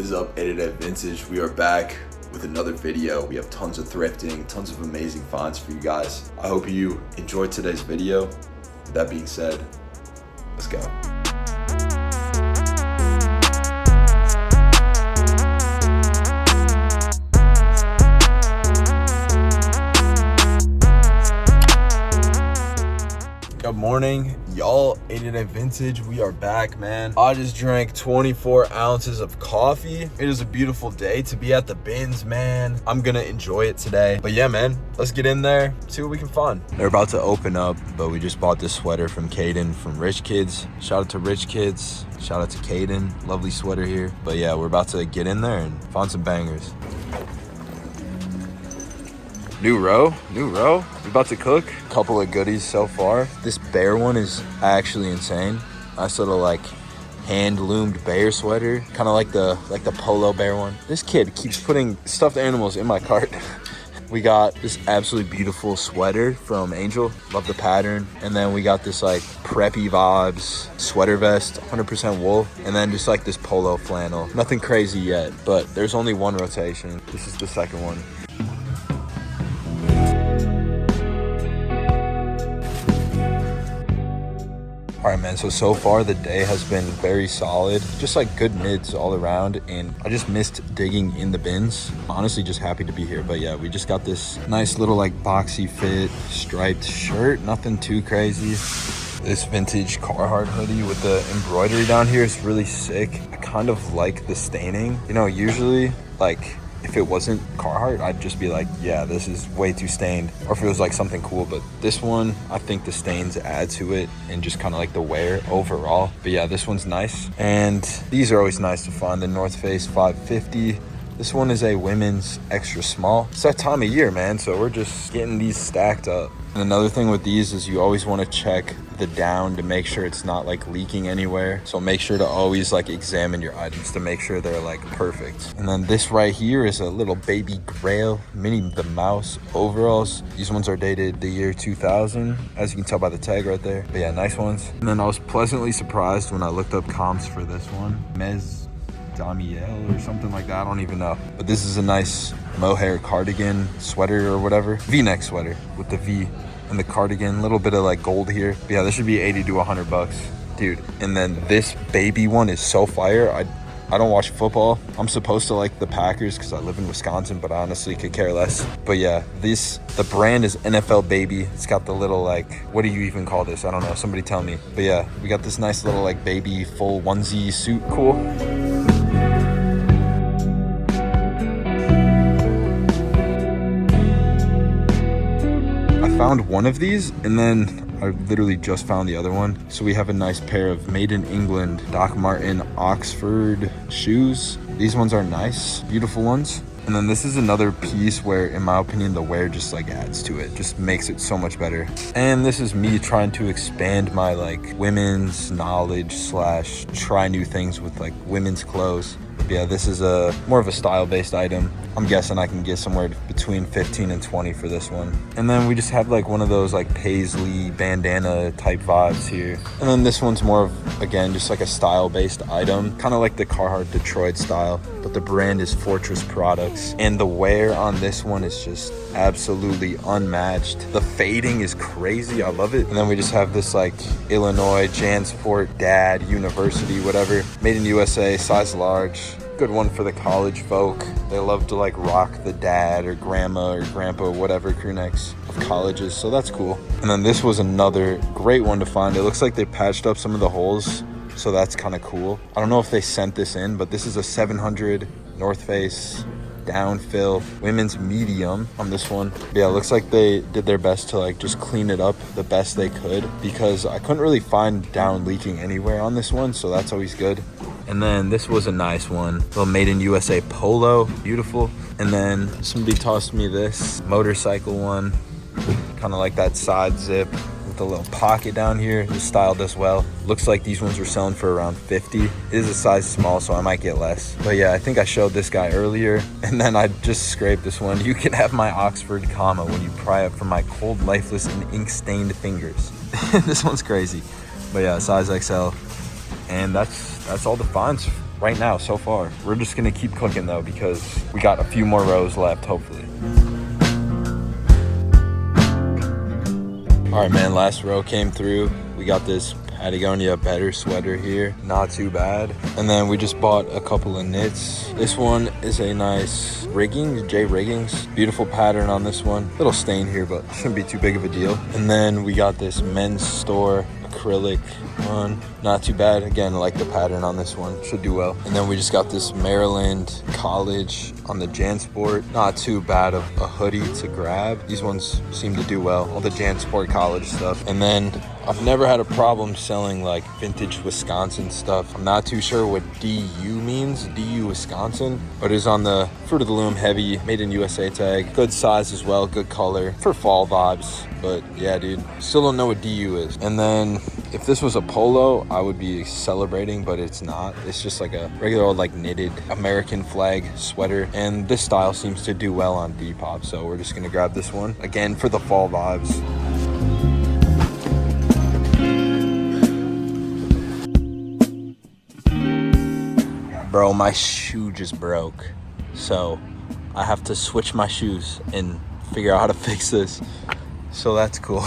What is up, 88 Vintage? We are back with another video. We have tons of thrifting, tons of amazing finds for you guys. I hope you enjoyed today's video. With that being said, let's go. Good morning, y'all. 88 Vintage, we are back, man. I just drank 24 ounces of coffee. It is a beautiful day to be at the bins, man. I'm gonna enjoy it today. But yeah, man, let's get in there, see what we can find. They're about to open up, but we just bought this sweater from Caden from Rich Kids. Shout out to Rich Kids. Shout out to Caden. Lovely sweater here. But yeah, we're about to get in there and find some bangers. New row. We're about to cook. Couple of goodies so far. This bear one is actually insane. Nice little like hand loomed bear sweater, kind of like the polo bear one. This kid keeps putting stuffed animals in my cart. We got this absolutely beautiful sweater from Angel. Love the pattern. And then we got this like preppy vibes sweater vest, 100% wool. And then just like this polo flannel. Nothing crazy yet, but there's only one rotation. This is the second one. All right, man, so far the day has been very solid. Just like good mids all around, and I just missed digging in the bins. Honestly, just happy to be here. But yeah, we just got this nice little like boxy fit striped shirt. Nothing too crazy. This vintage Carhartt hoodie with the embroidery down here is really sick. I kind of like the staining. You know, usually like if it wasn't Carhartt, I'd just be like, yeah, this is way too stained. Or if it was like something cool, but this one, I think the stains add to it and just kind of like the wear overall. But yeah, this one's nice. And these are always nice to find. The North Face 550. This one is a women's extra small. It's that time of year, man, so we're just getting these stacked up. And another thing with these is you always want to check the down to make sure it's not like leaking anywhere. So make sure to always like examine your items to make sure they're like perfect. And then this right here is a little baby grail Minnie the Mouse overalls. These ones are dated the year 2000, as you can tell by the tag right there. But yeah, nice ones. And then I was pleasantly surprised when I looked up comps for this one. Damiel or something like that, I don't even know. But this is a nice mohair cardigan sweater or whatever. V-neck sweater with the V and the cardigan, a little bit of like gold here. But yeah, this should be 80 to 100 bucks, dude. And then this baby one is so fire. I don't watch football. I'm supposed to like the Packers because I live in Wisconsin, but I honestly could care less. But yeah, the brand is NFL Baby. It's got the little like, what do you even call this? I don't know, somebody tell me. But yeah, we got this nice little like baby full onesie suit, cool. Found one of these and then I literally just found the other one. So we have a nice pair of made in England Doc Marten Oxford shoes. These ones are nice, beautiful ones. And then this is another piece where, in my opinion, the wear just like adds to it, just makes it so much better. And this is me trying to expand my like women's knowledge / try new things with like women's clothes. Yeah, this is a more of a style-based item. I'm guessing I can get somewhere between 15 and 20 for this one. And then we just have like one of those like paisley bandana type vibes here. And then this one's more of, again, just like a style-based item, kind of like the Carhartt Detroit style, but the brand is Fortress Products. And the wear on this one is just absolutely unmatched. The fading is crazy, I love it. And then we just have this like Illinois Jansport Dad University, whatever, made in USA, size large. Good one for the college folk. They love to like rock the dad or grandma or grandpa, whatever crew necks of colleges, so that's cool. And then this was another great one to find. It looks like they patched up some of the holes, so that's kind of cool. I don't know if they sent this in, but this is a 700 North Face downfill women's medium on this one. But yeah, it looks like they did their best to like just clean it up the best they could, because I couldn't really find down leaking anywhere on this one, so that's always good. And then this was a nice one, little made in USA polo, beautiful. And then somebody tossed me this motorcycle one, kind of like that side zip with a little pocket down here, just styled as well. Looks like these ones were selling for around 50. It is a size small, so I might get less. But yeah, I think I showed this guy earlier, and then I just scraped this one. You can have my Oxford comma when you pry up from my cold, lifeless, and ink-stained fingers. This one's crazy. But yeah, size XL. And that's all the finds right now so far. We're just gonna keep cooking though, because we got a few more rows left, hopefully. All right, man, last row came through. We got this Patagonia Better sweater here, not too bad. And then we just bought a couple of knits. This one is a nice rigging, J Riggings. Beautiful pattern on this one. Little stain here, but shouldn't be too big of a deal. And then we got this men's store acrylic one, not too bad. Again, I like the pattern on this one, should do well. And then we just got this Maryland College on the JanSport, not too bad of a hoodie to grab. These ones seem to do well, all the JanSport college stuff. And then I've never had a problem selling like vintage Wisconsin stuff. I'm not too sure what DU means, DU Wisconsin, but it's on the Fruit of the Loom heavy, made in USA tag. Good size as well, good color for fall vibes. But yeah, dude, still don't know what DU is. And then if this was a polo, I would be celebrating, but it's not. It's just like a regular old like knitted American flag sweater. And this style seems to do well on Depop, so we're just gonna grab this one again for the fall vibes. Bro, my shoe just broke, so I have to switch my shoes and figure out how to fix this. So that's cool.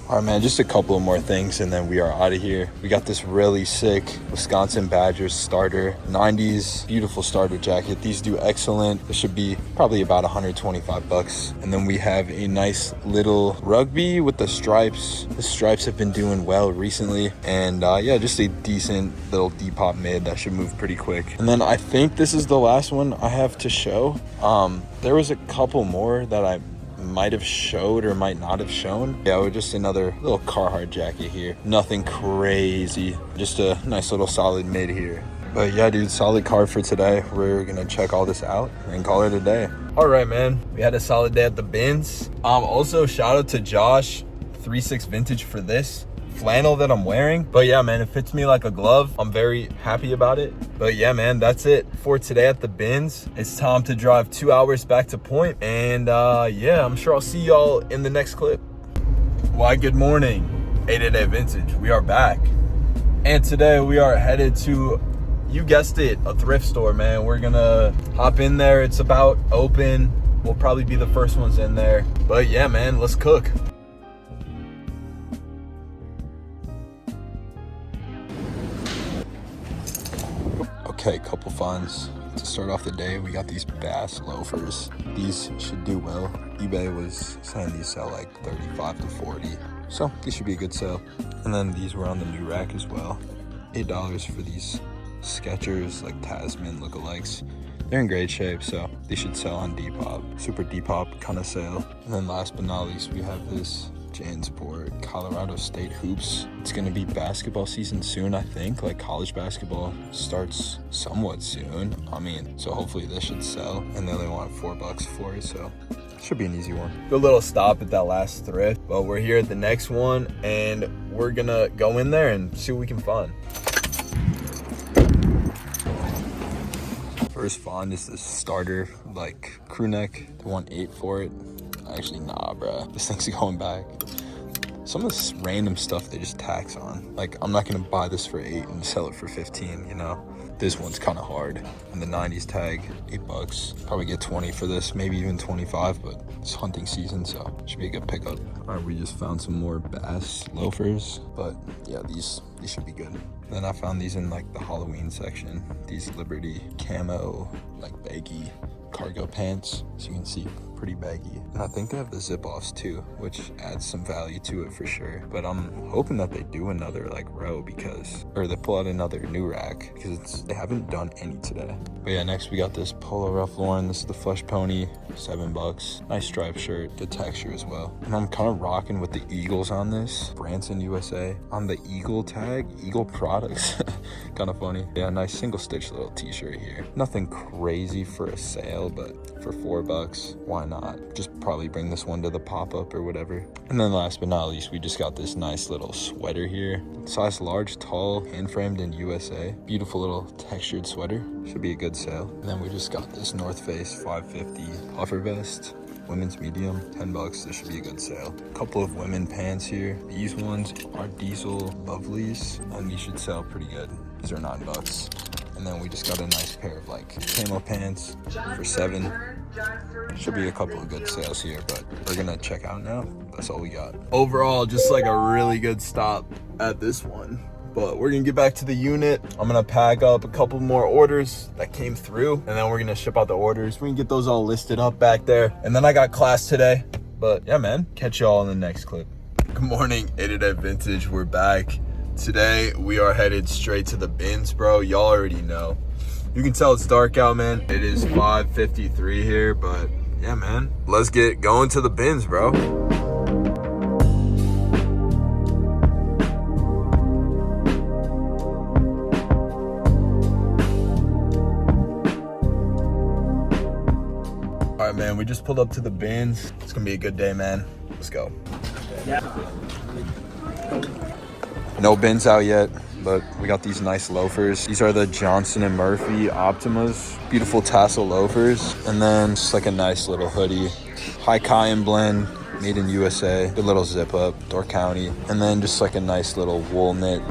All right, man, just a couple of more things and then we are out of here. We got this really sick Wisconsin Badgers starter, 90s, beautiful starter jacket. These do excellent. This should be probably about 125 bucks. And then we have a nice little rugby with the stripes. The stripes have been doing well recently. And yeah, just a decent little Depop mid that should move pretty quick. And then I think this is the last one I have to show. There was a couple more that I might have showed or might not have shown. Yeah, we're just another little Carhartt jacket here. Nothing crazy, just a nice little solid mid here. But yeah, dude, solid card for today. We're gonna check all this out and call it a day. All right, man, we had a solid day at the bins. Also shout out to Josh 36 Vintage for this flannel that I'm wearing. But yeah, man, it fits me like a glove. I'm very happy about it. But yeah, man, that's it for today at the bins. It's time to drive 2 hours back to Point. And yeah, I'm sure I'll see y'all in the next clip. Why, good morning, 888 Vintage. We are back. And today we are headed to, you guessed it, a thrift store, man. We're gonna hop in there. It's about open. We'll probably be the first ones in there. But yeah, man, let's cook. Okay, couple finds to start off the day. We got these Bass loafers. These should do well. eBay was saying these sell like 35 to 40, so these should be a good sale. And then these were on the new rack as well. $8 for these Skechers, like Tasman lookalikes. They're in great shape, so they should sell on Depop. Super Depop kind of sale. And then last but not least, we have this JanSport Colorado State hoops. It's gonna be basketball season soon, I think. Like college basketball starts somewhat soon. I mean, so hopefully this should sell. And they only want $4 for it, so should be an easy one. Good little stop at that last thrift, but we're here at the next one and we're gonna go in there and see what we can find. First find is this starter, like crew neck. They want 8 for it. Actually, nah, bruh. This thing's going back. Some of this random stuff they just tax on. Like, I'm not gonna buy this for 8 and sell it for 15, you know? This one's kind of hard. And the 90s tag, $8. Probably get 20 for this, maybe even 25, but it's hunting season, so should be a good pickup. All right, we just found some more Bass loafers, but yeah, these should be good. Then I found these in like the Halloween section. These Liberty camo, like baggy cargo pants, so you can see pretty baggy. And I think they have the zip offs too, which adds some value to it for sure. But I'm hoping that they do another like row or they pull out another new rack, because they haven't done any today. But yeah, next we got this Polo Ralph Lauren. This is the Flush Pony, $7. Nice striped shirt, good texture as well. And I'm kind of rocking with the Eagles on this. Branson USA on the Eagle tag, Eagle products. Kind of funny. Yeah, nice single stitch little t-shirt here. Nothing crazy for a sale, but for $4, why not? Just probably bring this one to the pop-up or whatever. And then last but not least, we just got this nice little sweater here. Size large, tall, hand-framed in USA. Beautiful little textured sweater. Should be a good sale. And then we just got this North Face 550 puffer vest. Women's medium, $10. This should be a good sale. A couple of women pants here. These ones are Diesel Lovelies, and these should sell pretty good. These are $9. And then we just got a nice pair of like camo pants for $7. Should be a couple of good sales here, but we're gonna check out now. That's all we got. Overall, just like a really good stop at this one. But we're gonna get back to the unit. I'm gonna pack up a couple more orders that came through, and then we're gonna ship out the orders. We can get those all listed up back there. And then I got class today. But yeah, man, catch y'all in the next clip. Good morning, 8 Vintage. We're back. Today, we are headed straight to the bins, bro. Y'all already know. You can tell it's dark out, man. It is 5:53 here, but yeah, man. Let's get going to the bins, bro. All right, man, we just pulled up to the bins. It's gonna be a good day, man. Let's go. Yeah. No bins out yet, but we got these nice loafers. These are the Johnson & Murphy Optimas. Beautiful tassel loafers. And then just like a nice little hoodie. High cotton blend, made in USA. Good little zip up, Door County. And then just like a nice little wool knit.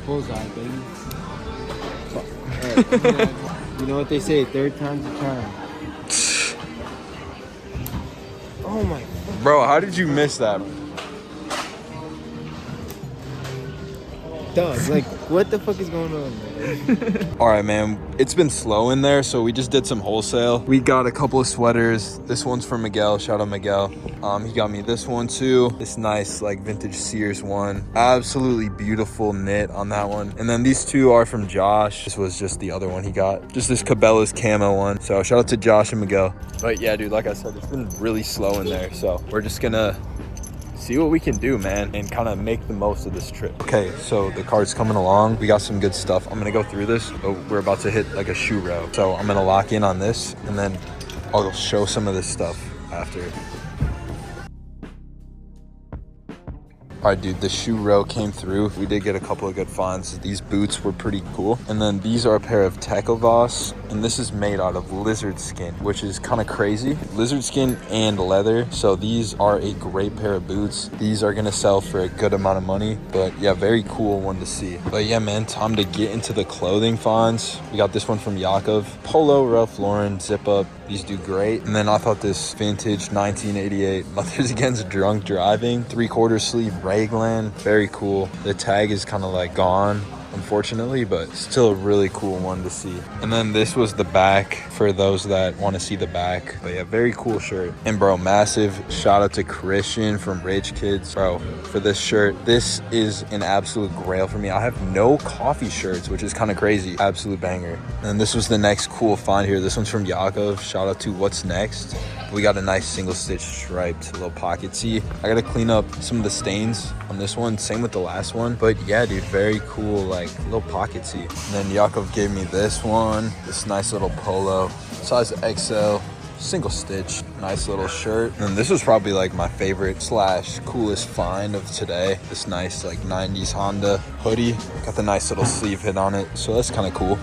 Bullseye, baby. You know what they say, third time's a charm. Oh my. Bro, how did you miss that? Dog, like, what the fuck is going on, man? All right, man, it's been slow in there, so we just did some wholesale. We got a couple of sweaters. This one's from Miguel. Shout out Miguel. He got me this one too. This nice like vintage Sears one. Absolutely beautiful knit on that one. And then these two are from Josh. This was just the other one he got. Just this Cabela's camo one. So shout out to Josh and Miguel. But yeah, dude, like I said, it's been really slow in there. So we're just gonna see what we can do, man, and kind of make the most of this trip. Okay, so the cart's coming along. We got some good stuff. I'm gonna go through this, but we're about to hit like a shoe row. So I'm gonna lock in on this, and then I'll show some of this stuff after. All right, dude, the shoe row came through. We did get a couple of good finds. These boots were pretty cool. And then these are a pair of Tecovas, and this is made out of lizard skin, which is kind of crazy. Lizard skin and leather. So these are a great pair of boots. These are gonna sell for a good amount of money, but yeah, very cool one to see. But yeah, man, time to get into the clothing finds. We got this one from Yakov. Polo, Ralph Lauren, zip up. These do great. And then I thought this vintage 1988 Mothers Against Drunk Driving 3/4 sleeve raglan, very cool. The tag is kind of like gone, unfortunately, but still a really cool one to see. And then this was the back for those that want to see the back. But yeah, very cool shirt. And bro, massive shout out to Christian from Rich Kids, bro, for this shirt. This is an absolute grail for me. I have no coffee shirts, which is kind of crazy. Absolute banger. And this was the next cool find here. This one's from Yakov. Shout out to What's Next. We got a nice single stitch striped little pocket tee. I gotta clean up some of the stains on this one, same with the last one. But yeah, dude, very cool like little pocket tee. And then Yakov gave me this one, this nice little polo, size XL, single stitch, nice little shirt. And this was probably like my favorite / coolest find of today. This nice like 90s Honda hoodie, got the nice little sleeve hit on it, so that's kind of cool.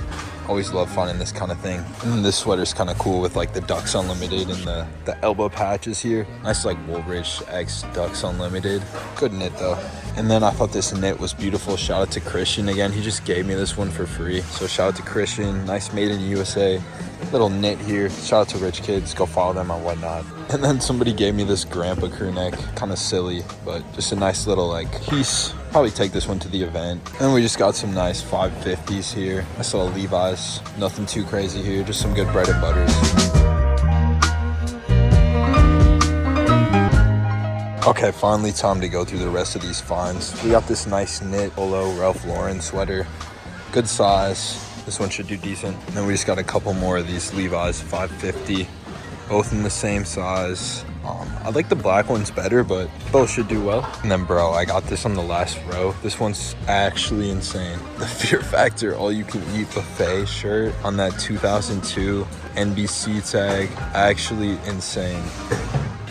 Always love finding this kind of thing. And then this sweater's kind of cool with like the Ducks Unlimited and the elbow patches here. Nice like Woolrich X Ducks Unlimited. Good knit though. And then I thought this knit was beautiful. Shout out to Christian again. He just gave me this one for free. So shout out to Christian. Nice made in USA. Little knit here. Shout out to Rich Kids. Go follow them on Whatnot. And then somebody gave me this grandpa crew neck. Kind of silly, but just a nice little like piece. Probably take this one to the event. And we just got some nice 550s here. I saw Levi's. Nothing too crazy here. Just some good bread and butters. Okay, finally time to go through the rest of these finds. We got this nice knit polo Ralph Lauren sweater. Good size. This one should do decent. And then we just got a couple more of these Levi's 550. Both in the same size. I like the black ones better, but both should do well. And then bro, I got this on the last row. This one's actually insane. The Fear Factor all you can eat buffet shirt on that 2002 NBC tag, actually insane.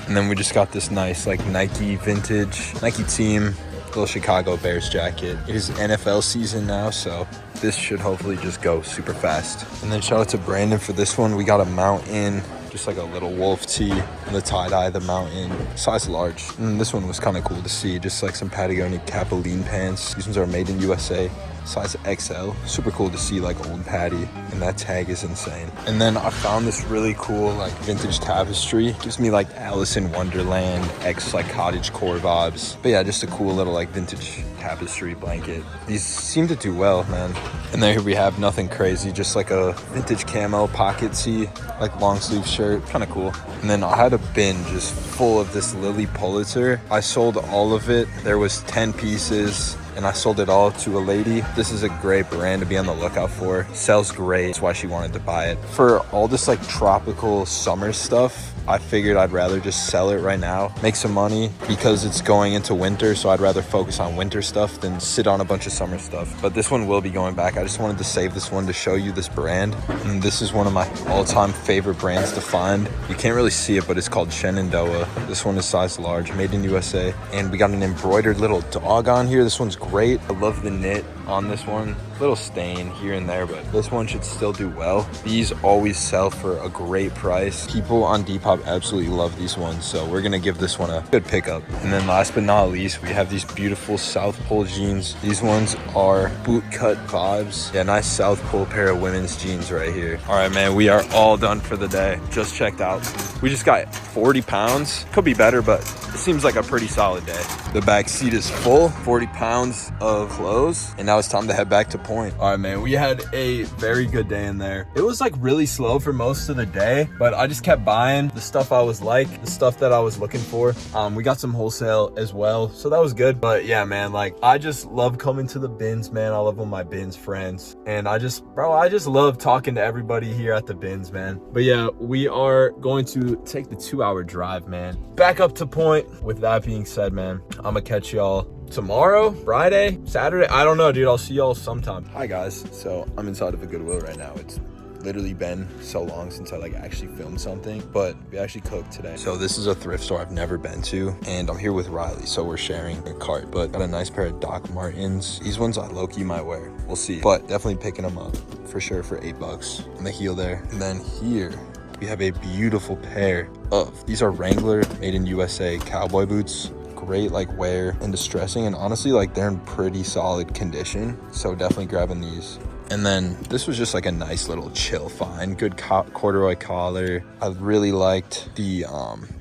And then we just got this nice like Nike vintage, Nike team, little Chicago Bears jacket. It is NFL season now, so this should hopefully just go super fast. And then shout out to Brandon for this one. We got a mountain, just like a little wolf tee. the tie-dye, the mountain, size large. And this one was kind of cool to see, just like some Patagonia Capeline pants. These ones are made in USA. Size XL. Super cool to see like old Patty, and that tag is insane. And then I found this really cool like vintage tapestry. Gives me like Alice in Wonderland X like cottage core vibes. But yeah, just a cool little like vintage tapestry blanket. These seem to do well, man. And then here we have nothing crazy, just like a vintage camo pocket tee, like long sleeve shirt, kind of cool. And then I had a bin just full of this Lily Pulitzer. I sold all of it. There was 10 pieces. And I sold it all to a lady. This is a great brand to be on the lookout for. Sells great, that's why she wanted to buy it. For all this like tropical summer stuff, I figured I'd rather just sell it right now, make some money, because it's going into winter, so I'd rather focus on winter stuff than sit on a bunch of summer stuff. But this one will be going back. I just wanted to save this one to show you this brand. And this is one of my all-time favorite brands to find. You can't really see it, but it's called Shenandoah. This one is size large, made in USA. And we got an embroidered little dog on here. This one's great. I love the knit on this one. Little stain here and there, but this one should still do well. These always sell for a great price. People on Depop absolutely love these ones, so we're gonna give this one a good pickup. And then last but not least, we have these beautiful South Pole jeans. These ones are boot cut vibes. Yeah, nice South Pole pair of women's jeans right here. All right, man, we are all done for the day. Just checked out. We just got 40 pounds. Could be better, but it seems like a pretty solid day. The back seat is full, 40 pounds of clothes, and now it's time to head back to Point. All right, man, we had a very good day in there. It was like really slow for most of the day, but I just kept buying the stuff I was like, the stuff that I was looking for. We got some wholesale as well, so that was good. But yeah, man, like I just love coming to the bins, man. I love all my bins friends, and I just love talking to everybody here at the bins, man. But yeah, we are going to take the 2-hour drive, man, back up to Point. With that being said, man, I'm gonna catch y'all tomorrow, Friday, Saturday. I don't know, dude. I'll see y'all sometime. Hi guys. So I'm inside of a Goodwill right now. It's literally been so long since I like actually filmed something, but we actually cooked today. So this is a thrift store I've never been to, and I'm here with Riley, so we're sharing a cart. But got a nice pair of Doc Martens. These ones I low-key might wear. We'll see, but definitely picking them up for sure for $8 on the heel there. And then here we have a beautiful pair of, these are Wrangler made in USA cowboy boots. Great like wear and distressing, and honestly like they're in pretty solid condition, so definitely grabbing these. And then this was just like a nice little chill find. Good corduroy collar. I really liked the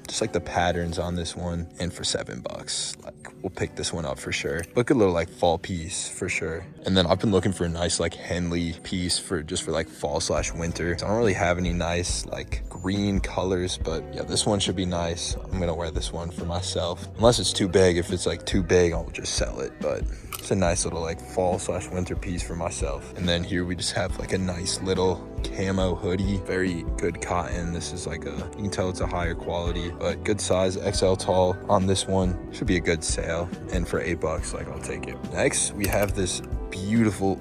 just like the patterns on this one, and for $7, like we'll pick this one up for sure. But good little like fall piece for sure. And then I've been looking for a nice like Henley piece for just for like fall/winter. So I don't really have any nice like green colors, but yeah, this one should be nice. I'm gonna wear this one for myself, unless it's too big. If it's like too big, I'll just sell it. But it's a nice little like fall/winter piece for myself. And then here we just have like a nice little camo hoodie, very good cotton. This is like you can tell it's a higher quality, but good size, XL tall on this one. Should be a good sale, and for $8, like I'll take it. Next we have this beautiful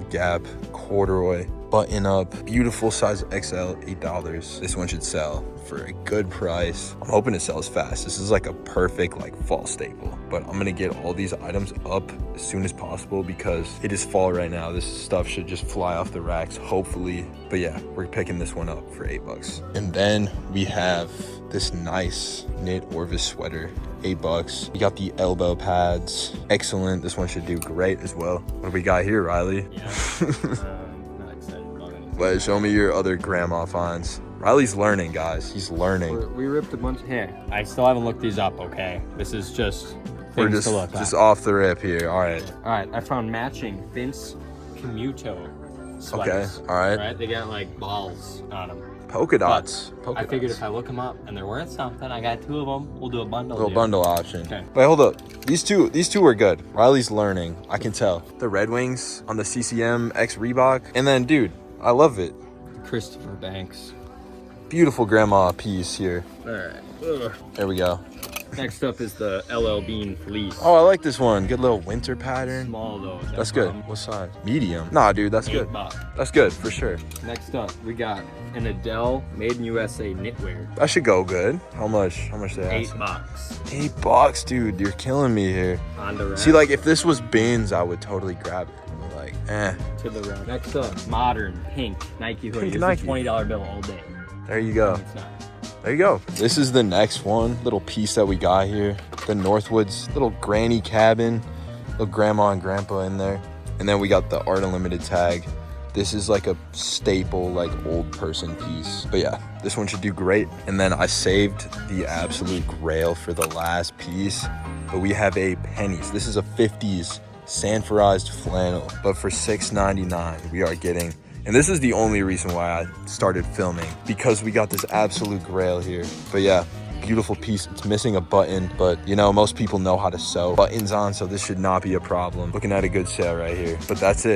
Gap corduroy button up, beautiful size XL, $8. This one should sell for a good price. I'm hoping it sells fast. This is like a perfect like fall staple, but I'm gonna get all these items up as soon as possible because it is fall right now. This stuff should just fly off the racks, hopefully. But yeah, we're picking this one up for $8. And then we have this nice knit Orvis sweater, $8. We got the elbow pads, excellent. This one should do great as well. What do we got here, Riley? Yeah. Not excited about it. Wait, show me your other grandma finds. Riley's learning, guys. He's learning. We ripped a bunch. Here, I still haven't looked these up, okay? This is just We're things to look just at. off the rip here. All right. All right, I found matching Vince Commuto sweaters. Okay. All right. Right, they got like balls on them. Polka dots. I figured if I look them up and they're worth something, I got 2 of them. We'll do a bundle. Little deal. bundle option. Okay. Wait, hold up. These two were good. Riley's learning. I can tell. The Red Wings on the CCM X Reebok. And then, dude, I love it. Christopher Banks. Beautiful grandma piece here. All right. Ugh. There we go. Next up is the LL Bean fleece. Oh, I like this one. Good little winter pattern. Small though. That's good. What size? Medium. Nah, dude, that's good. $8. That's good for sure. Next up, we got an Adele Made in USA knitwear. That should go good. How much? How much they ask? $8. $8, dude. You're killing me here. On the rack. See, like if this was bins, I would totally grab it. I'm like, eh. To the rack. Next up, modern pink Nike hoodie. Pink This Nike. is a $20 bill all day. There you go. It's not. There you go. This is the next one, little piece that we got here. The Northwoods, little granny cabin, little grandma and grandpa in there. And then we got the Art Unlimited tag. This is like a staple, like old person piece. But yeah, this one should do great. And then I saved the absolute grail for the last piece. But we have a pennies. This is a 50s sanforized flannel. But for $6.99, we are getting, and this is the only reason why I started filming, because we got this absolute grail here. But yeah, beautiful piece. It's missing a button, but you know, most people know how to sew buttons on, so this should not be a problem. Looking at a good sale right here. But that's it.